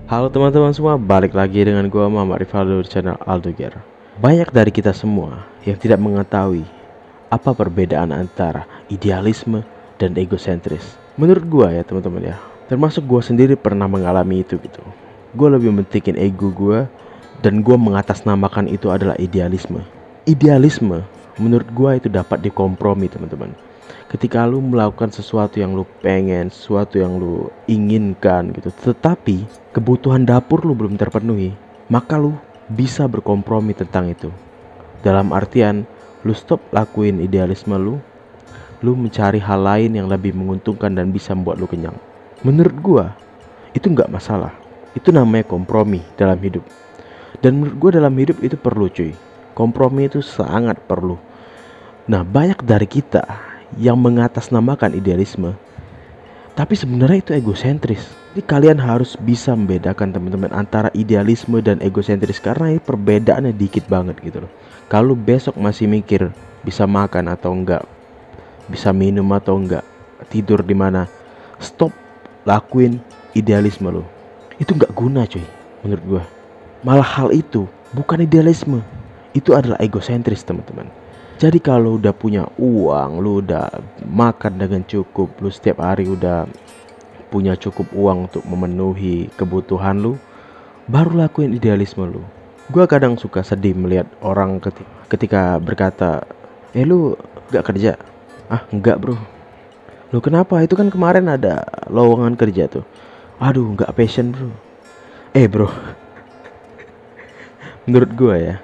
Halo teman-teman semua, balik lagi dengan gua Muhammad Rivaldo di channel Aldoger. Banyak dari kita semua yang tidak mengetahui apa perbedaan antara idealisme dan egosentris. Menurut gua ya teman-teman ya, termasuk gua sendiri pernah mengalami itu gitu. Gua lebih mementingin ego gua dan gua mengatasnamakan itu adalah idealisme. Idealisme menurut gua itu dapat dikompromi teman-teman. Ketika lu melakukan sesuatu yang lu pengen, sesuatu yang lu inginkan gitu, tetapi kebutuhan dapur lu belum terpenuhi, maka lu bisa berkompromi tentang itu. Dalam artian, lu stop lakuin idealisme lu mencari hal lain yang lebih menguntungkan dan bisa membuat lu kenyang. Menurut gua, itu nggak masalah. Itu namanya kompromi dalam hidup. Dan menurut gua dalam hidup itu perlu cuy. Kompromi itu sangat perlu. Nah, banyak dari kita yang mengatasnamakan idealisme, tapi sebenarnya itu egosentris. Jadi kalian harus bisa membedakan teman-teman antara idealisme dan egosentris, karena ini perbedaannya dikit banget gitu loh. Kalau besok masih mikir bisa makan atau enggak, bisa minum atau enggak, tidur di mana, stop lakuin idealisme lo. Itu enggak guna cuy menurut gua. Malah hal itu bukan idealisme, itu adalah egosentris teman-teman. Jadi kalau udah punya uang, lu udah makan dengan cukup, lu setiap hari udah punya cukup uang untuk memenuhi kebutuhan lu, baru lakuin idealisme lu. Gua kadang suka sedih melihat orang ketika berkata, lu gak kerja? Ah enggak bro. Lu kenapa? Itu kan kemarin ada lowongan kerja tuh. Aduh gak passion bro. Bro, menurut gua ya,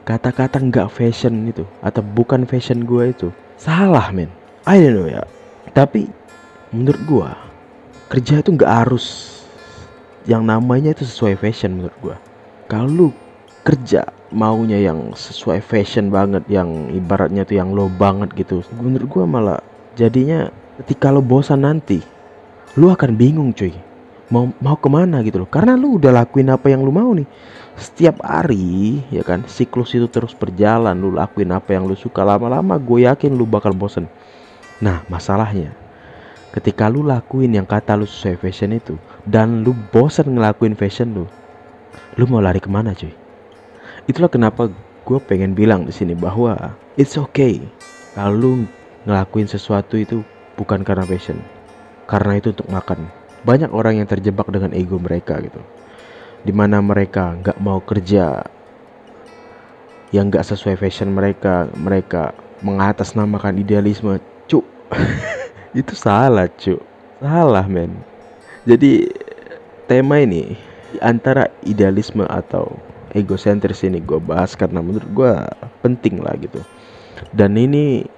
kata-kata nggak fashion itu atau bukan fashion gue itu salah men. I don't know ya. Tapi menurut gue kerja itu nggak harus yang namanya itu sesuai fashion menurut gue. Kalau lu kerja maunya yang sesuai fashion banget, yang ibaratnya tuh yang low banget gitu, menurut gue malah jadinya ketika lo bosan nanti lu akan bingung cuy, mau kemana gitu loh, karena lu udah lakuin apa yang lu mau nih setiap hari ya kan. Siklus itu terus berjalan, lu lakuin apa yang lu suka, lama-lama gue yakin lu bakal bosen. Nah masalahnya ketika lu lakuin yang kata lu sesuai fashion itu dan lu bosen ngelakuin fashion lu mau lari kemana cuy? Itulah kenapa gue pengen bilang di sini bahwa it's okay kalau lu ngelakuin sesuatu itu bukan karena passion, karena itu untuk makan. Banyak orang yang terjebak dengan ego mereka gitu, dimana mereka nggak mau kerja yang nggak sesuai fashion mereka mengatasnamakan idealisme. Cuk, itu salah cuk, salah men. Jadi tema ini antara idealisme atau egosentris ini gue bahas karena menurut gue penting lah gitu. Dan ini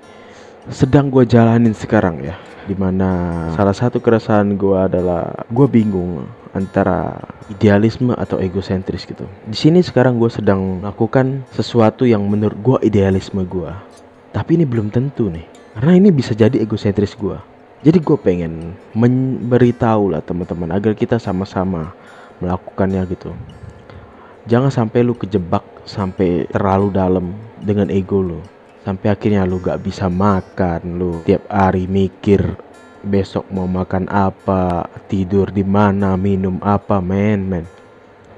sedang gue jalanin sekarang ya, dimana salah satu keresahan gue adalah gue bingung antara idealisme atau egosentris gitu. Di sini sekarang gue sedang melakukan sesuatu yang menurut gue idealisme gue, tapi ini belum tentu nih, karena ini bisa jadi egosentris gue. Jadi gue pengen memberitahu lah teman-teman agar kita sama-sama melakukannya gitu. Jangan sampai lu kejebak sampai terlalu dalam dengan ego lu, sampai akhirnya lu gak bisa makan, lu tiap hari mikir besok mau makan apa, tidur di mana, minum apa. Men,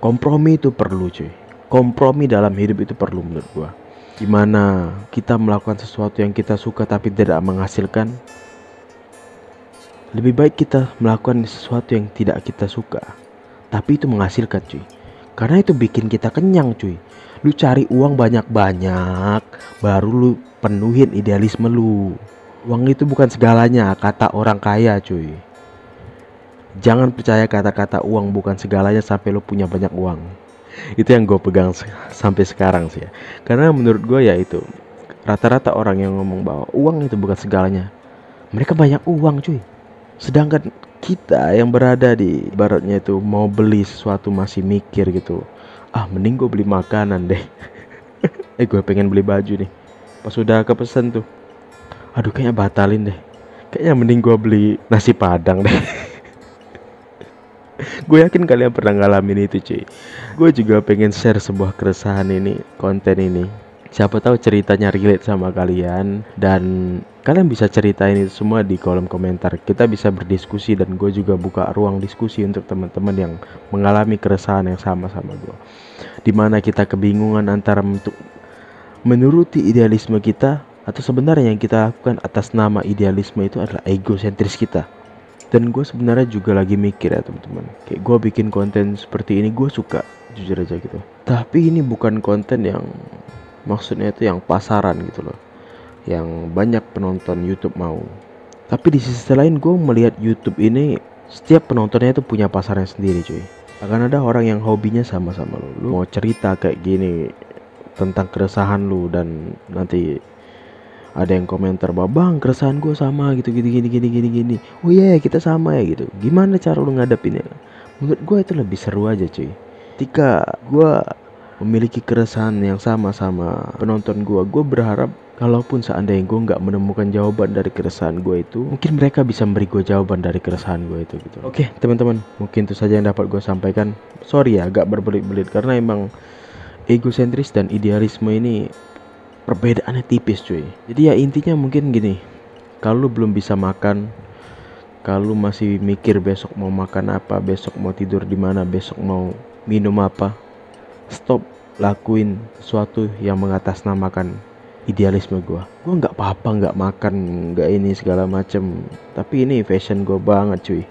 kompromi itu perlu cuy. Kompromi dalam hidup itu perlu menurut gua. Gimana kita melakukan sesuatu yang kita suka tapi tidak menghasilkan, lebih baik kita melakukan sesuatu yang tidak kita suka tapi itu menghasilkan cuy, karena itu bikin kita kenyang cuy. Lu cari uang banyak-banyak baru lu penuhin idealisme lu. Uang itu bukan segalanya, kata orang kaya cuy. Jangan percaya kata-kata uang bukan segalanya sampai lu punya banyak uang. Itu yang gue pegang sampai sekarang sih ya. Karena menurut gue ya itu, rata-rata orang yang ngomong bahwa uang itu bukan segalanya, mereka banyak uang cuy. Sedangkan kita yang berada di baratnya itu mau beli sesuatu masih mikir gitu, mending gue beli makanan deh. Gue pengen beli baju nih, pas udah kepesan tuh, aduh kayaknya batalin deh, kayaknya mending gue beli nasi padang deh. Gue yakin kalian pernah ngalamin itu cuy. Gue juga pengen share sebuah keresahan ini, konten ini, Siapa tahu ceritanya relate sama kalian, dan kalian bisa ceritain itu semua di kolom komentar. Kita bisa berdiskusi, dan gue juga buka ruang diskusi untuk teman-teman yang mengalami keresahan yang sama gue, dimana kita kebingungan antara untuk menuruti idealisme kita, atau sebenarnya yang kita lakukan atas nama idealisme itu adalah egosentris kita. Dan gue sebenarnya juga lagi mikir ya teman-teman, kayak gue bikin konten seperti ini gue suka, jujur aja gitu. Tapi ini bukan konten yang maksudnya itu yang pasaran gitu loh, yang banyak penonton YouTube mau. Tapi di sisi lain gue melihat YouTube ini, setiap penontonnya itu punya pasarnya sendiri cuy. Akan ada orang yang hobinya sama-sama lu mau cerita kayak gini tentang keresahan lu, dan nanti ada yang komentar bahwa bang keresahan gue sama gitu gini. Oh iya kita sama ya gitu. Gimana cara lu ngadepinnya? Menurut gue itu lebih seru aja cuy. Ketika gue memiliki keresahan yang sama penonton gue berharap kalaupun seandainya gue nggak menemukan jawaban dari keresahan gue itu, mungkin mereka bisa memberi gue jawaban dari keresahan gue itu gitu. Oke teman-teman, mungkin itu saja yang dapat gue sampaikan. Sorry ya agak berbelit-belit karena emang egosentris dan idealisme ini perbedaannya tipis cuy. Jadi ya intinya mungkin gini, kalau lu belum bisa makan, kalau lu masih mikir besok mau makan apa, besok mau tidur di mana, besok mau minum apa, stop lakuin sesuatu yang mengatasnamakan idealisme gue nggak apa-apa nggak makan, nggak ini segala macem, tapi ini fashion gue banget cuy.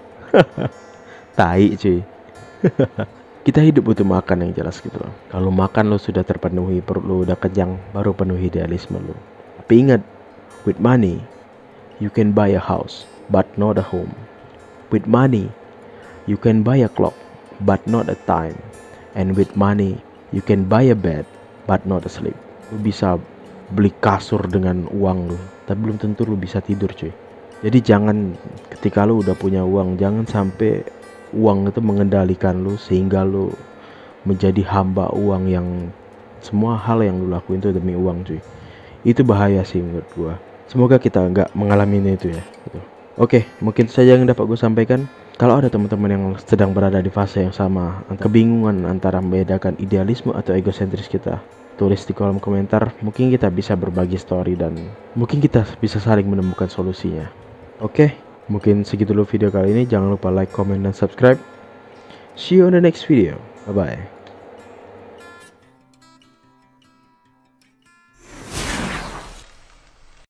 Tai cuy. Kita hidup butuh makan yang jelas gitu loh. Kalau makan lo sudah terpenuhi, perut lo udah kenyang, baru penuhi idealisme lo. Tapi ingat, with money you can buy a house but not a home. With money you can buy a clock but not a time. And with money you can buy a bed but not a sleep. Lu bisa beli kasur dengan uang lu, tapi belum tentu lu bisa tidur cuy. Jadi jangan, ketika lu udah punya uang, jangan sampai uang itu mengendalikan lu sehingga lu menjadi hamba uang, yang semua hal yang lu lakuin itu demi uang cuy. Itu bahaya sih menurut gua. Semoga kita nggak mengalami itu ya gitu. Oke, mungkin saja yang dapat gue sampaikan. Kalau ada teman-teman yang sedang berada di fase yang sama, kebingungan antara membedakan idealisme atau egosentris kita, tulis di kolom komentar. Mungkin kita bisa berbagi story dan mungkin kita bisa saling menemukan solusinya. Oke, mungkin segitu dulu video kali ini. Jangan lupa like, comment, dan subscribe. See you on the next video. Bye bye.